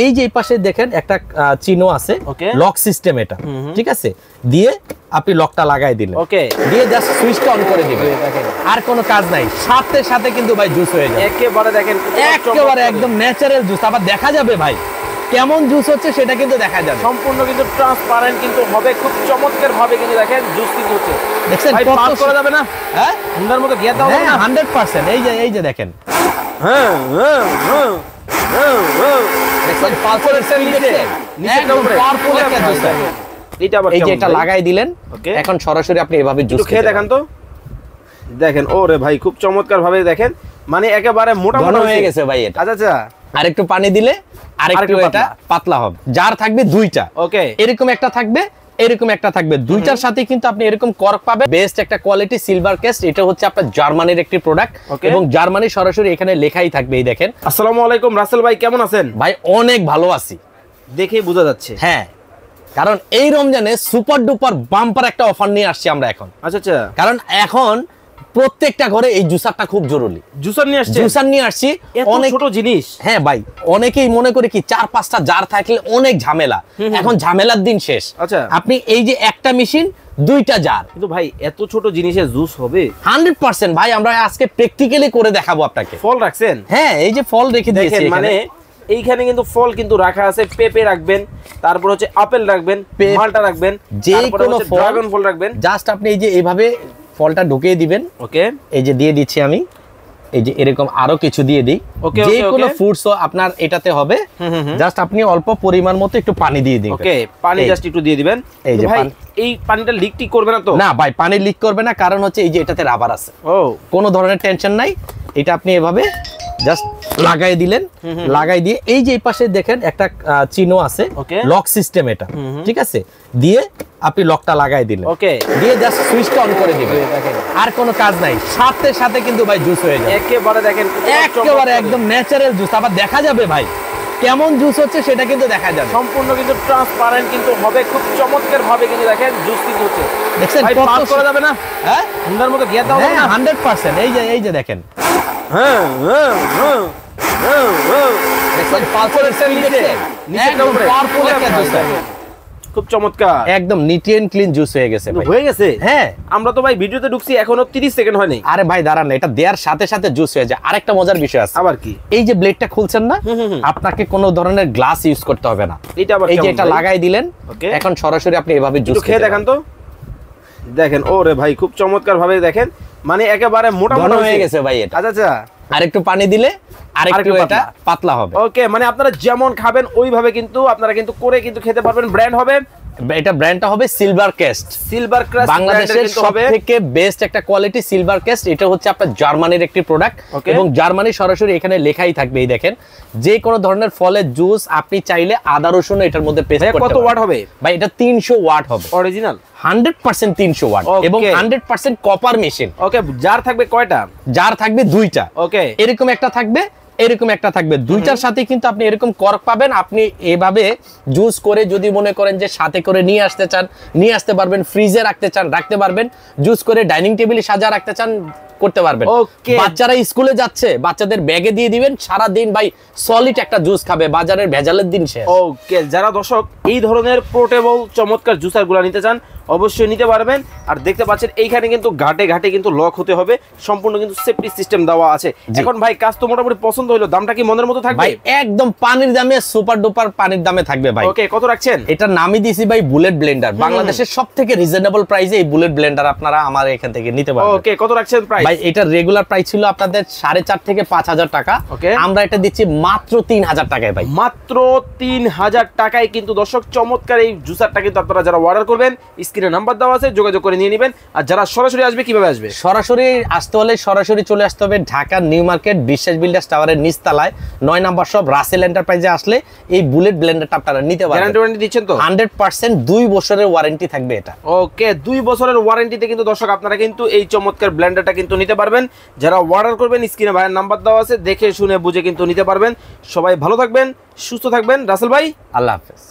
এই যে এই পাশে দেখেন একটা চিনো আছে লক সিস্টেম, এটা ঠিক আছে, দিয়ে আপনি লকটা লাগাই দিলেন, ওকে, দিয়ে জাস্ট সুইচটা অন করে দিবেন, আর কোনো কাজ নাই, সাথে সাথে কিন্তু ভাই জুস হয়ে যাবে একেবারে। দেখেন একেবারে একদম ন্যাচারাল জুস। আবার দেখা যাবে ভাই কেমন জুস হচ্ছে সেটা কিন্তু দেখা যাবে, সম্পূর্ণ কিন্তু ট্রান্সপারেন্ট কিন্তু হবে, খুব চমৎকার ভাবে কিন্তু দেখেন জুস কিন্তু হচ্ছে। দেখছেন পাস করা যাবে না, হ্যাঁ হুন্ডার মতো গিয়ার দাও না 100%। এই যে দেখেন, হ্যাঁ হ্যাঁ হ্যাঁ এটা লাগাই দিলেন, এখন সরাসরি আপনি এভাবে জুস খেয়ে দেখেন তো। দেখেন ওরে ভাই খুব চমৎকার ভাবে দেখেন, মানে একেবারে মোটা মোটা হয়ে গেছে ভাই এটা। আচ্ছা আচ্ছা, আর একটু পানি দিলে আরেকটু এটা পাতলা হবে। জার থাকবে দুইটা, ওকে, এরকম একটা থাকবে, এরকম একটা থাকবে, দুইটার সাথে কিন্তু আপনি এরকম কর্ক পাবেন, বেস্ট একটা কোয়ালিটি সিলভার কেস্ট। এটা হচ্ছে আপনার জার্মানির একটি প্রোডাক্ট এবং জার্মানি সরাসরি এখানে লেখাই থাকবে। এই দেখেন। আসসালামু আলাইকুম রাসেল ভাই, কেমন আছেন? ভাই অনেক ভালো আছি, দেখেই বোঝা যাচ্ছে। হ্যাঁ, কারণ এই রমজানে সুপার ডুপার বাম্পার একটা অফার নিয়ে আসছি আমরা এখন। আচ্ছা আচ্ছা, কারণ এখন প্রত্যেকটা ঘরে এই জুসারটা খুব জরুরি। জুসার নিয়ে আসছি, অনেক ছোট জিনিস। হ্যাঁ ভাই, অনেকেই মনে করে কি 4-5টা জার থাকলে অনেক ঝামেলা, এখন ঝামেলার দিন শেষ। আচ্ছা, আপনি এই যে একটা মেশিন দুইটা জার, কিন্তু ভাই এত ছোট জিনিসে জুস হবে 100%। ভাই আমরা আজকে প্র্যাকটিক্যালি করে দেখাবো আপনাকে। ফল রাখছেন? হ্যাঁ, এই যে ফল রেখে দিয়েছি, মানে এইখানে কিন্তু ফল কিন্তু রাখা আছে। পেঁপে রাখবেন, তারপর হচ্ছে আপেল রাখবেন, মালটা রাখবেন, যে কোনো ড্রাগন ফল রাখবেন। জাস্ট আপনি এই যে এইভাবে ফলটা ঢুকিয়ে দিবেন, ওকে, এই যে দিয়ে দিচ্ছি আমি, এই যে এরকম আরো কিছু দিয়ে দিই, যে কোনো ফ্রুটস আপনার এটাতে হবে। জাস্ট আপনি অল্প পরিমাণ মতো একটু পানি দিয়ে দিবেন, ওকে, পানি জাস্ট একটু দিয়ে দিবেন। এই যে ভাই এই পানিটা লিক টিক করবে না তো? না ভাই, পানি লিক করবে না, কারণ হচ্ছে এই যে এটাতে রাবার আছে। ও, কোনো ধরনের টেনশন নাই। এটা আপনি এভাবে জাস্ট লাগাই দিলেন, লাগাই দিয়ে এই যে এই পাশে দেখেন একটা চিনো আছে লক সিস্টেম, এটা ঠিক আছে, দিয়ে আপনি লকটা লাগাই দিলেন, ওকে, দিয়ে জাস্ট সুইচটা অন করে দিবেন, আর কোনো কাজ নাই, সাথে সাথে কিন্তু ভাই জুস হয়ে যাবে একেবারে। দেখেন একেবারে একদম ন্যাচারাল জুস। আবার দেখা যাবে ভাই কেমন জুস হচ্ছে সেটা কিন্তু দেখা যাবে, সম্পূর্ণ কিন্তু ট্রান্সপারেন্ট কিন্তু হবে, খুব চমৎকার ভাবে কিন্তু দেখেন জুস কিন্তু হচ্ছে। দেখছেন পাস করা যাবে না, হ্যাঁ হুন্ডার মতো গিয়ার দাও না 100%। এই যে দেখেন, হ্যাঁ হ্যাঁ হ্যাঁ হ্যাঁ দেখছেন পাস করে নিচে পাওয়ারফুল একটা জুস, খুব চমৎকার, একদম নিট এন্ড ক্লিন জুস হয়ে গেছে ভাই। হয়ে গেছে? হ্যাঁ, আমরা তো ভাই ভিডিওতে ঢুকছি এখনো 30 সেকেন্ড হয়নি। আরে ভাই দাঁড়ান, এটা দেওয়ার সাথে সাথে জুস হয়ে যায়। আরেকটা মজার বিষয় আছে। আবার কি? এই যে ব্লেডটা খুলছেন না, আপনাকে কোনো ধরনের গ্লাস ইউজ করতে হবে না। এটা আবার এই যে এটা লাগাই দিলেন, এখন সরাসরি আপনি এভাবে জুস খেয়ে দেখেন তো। দেখেন ওরে ভাই খুব চমৎকার ভাবে দেখেন, মানে একেবারে মোটা মোটা হয়ে গেছে ভাই এটা। আচ্ছা আচ্ছা, আরেকটু পানি দিলে আরেকটু এটা পাতলা হবে, ওকে, মানে আপনারা যেমন খাবেন ওইভাবে কিন্তু আপনারা কিন্তু করে কিন্তু খেতে পারবেন। ব্র্যান্ড হবে, এটা ব্র্যান্ডটা হবে সিলভার কেস্ট। সিলভার কেস্ট বাংলাদেশের সবথেকে বেস্ট একটা কোয়ালিটি সিলভার কেস্ট। এটা হচ্ছে আপনার জার্মানির একটি প্রোডাক্ট এবং জার্মানি সরাসরি এখানে লেখাই থাকবে। এই দেখেন, যে কোনো ধরনের ফলের জুস আপনি চাইলে আদা রসুন এটার মধ্যে পেস্ট করতে পারবেন। কত ওয়াট হবে ভাই? এটা 300 ওয়াট হবে, অরিজিনাল 100% 300 ওয়াট এবং 100% কপার মেশিন। ওকে, জার থাকবে কয়টা? জার থাকবে দুইটা, ওকে, এরকম একটা থাকবে, এরকম একটা থাকবে, দুইটার সাথে কিন্তু আপনি এরকম কর্ক পাবেন। আপনি এভাবে জুস করে যদি মনে করেন যে সাথে করে নিয়ে আসতে চান নিয়ে আসতে পারবেন, ফ্রিজে রাখতে চান রাখতে পারবেন, জুস করে ডাইনিং টেবিলে সাজা রাখতে চান করতে পারবেন। বাচ্চারা স্কুলে যাচ্ছে, বাচ্চাদের ব্যাগে দিয়ে দিবেন, সারা দিন ভাই সলিড একটা জুস খাবে, বাজারের ভেজালের দিন শেষ। ওকে, যারা দর্শক এই ধরনের পোর্টেবল চমৎকার জুসার গুলা নিতে চান অবশ্যই নিতে পারবেন। আর দেখতে পাচ্ছেন এইখানে কিন্তু ঘাটে ঘাটে কিন্তু লক হতে হবে, সম্পূর্ণ কিন্তু সেফটি সিস্টেম দেওয়া আছে। এখন ভাই কাজ তো মোটামুটি পছন্দ হলো, দামটা কি মনের মতো থাকবে? ভাই একদম পানির দামে, সুপার ডুপার পানির দামে থাকবে ভাই। ওকে, কত রাখছেন? এটা নামই দিয়েছি ভাই বুলেট ব্লেন্ডার। বাংলাদেশের সবথেকে রিজনেবল প্রাইসে এই বুলেট ব্লেন্ডার আপনারা আমার এখান থেকে নিতে পারবেন। ওকে, কত রাখছেন প্রাইস? ভাই এটা রেগুলার প্রাইস ছিল আপনাদের 5.5 থেকে 5,000 টাকা, আমরা এটা দিচ্ছি মাত্র 3,000 টাকায় ভাই। মাত্র 3,000 টাকায় কিন্তু দর্শক চমৎকার এই জুসারটা কিন্তু আপনারা যারা অর্ডার করবেন স্ক্রিনে নাম্বার দেওয়া আছে, যোগাযোগ করে নিয়ে নেবেন। আর যারা সরাসরি আসবে কিভাবে আসবে? সরাসরি আসতে হলে সরাসরি চলে আসতে হবে ঢাকা নিউ মার্কেট বিশ্বাস বিল্ডার্স টাওয়ারের নিচতলায় 9 নাম্বার শপ রাসেল এন্টারপ্রাইজে আসলে এই বুলেট ব্লেন্ডারটা আপনারা নিতে পারবেন। গ্যারান্টি ওয়ারেন্টি দিচ্ছেন তো? 100% 2 বছরের ওয়ারেন্টি থাকবে এটা। ওকে, 2 বছরের ওয়ারেন্টিতে কিন্তু দর্শক আপনারা কিন্তু এই চমৎকার ব্লেন্ডারটা কিন্তু নিতে পারবেন। যারা অর্ডার করবেন স্ক্রিনে ভাইয়ের নাম্বার দেওয়া আছে, দেখে শুনে বুঝে কিন্তু নিতে পারবেন। সবাই ভালো থাকবেন, সুস্থ থাকবেন। রাসেল ভাই, আল্লাহ হাফেজ।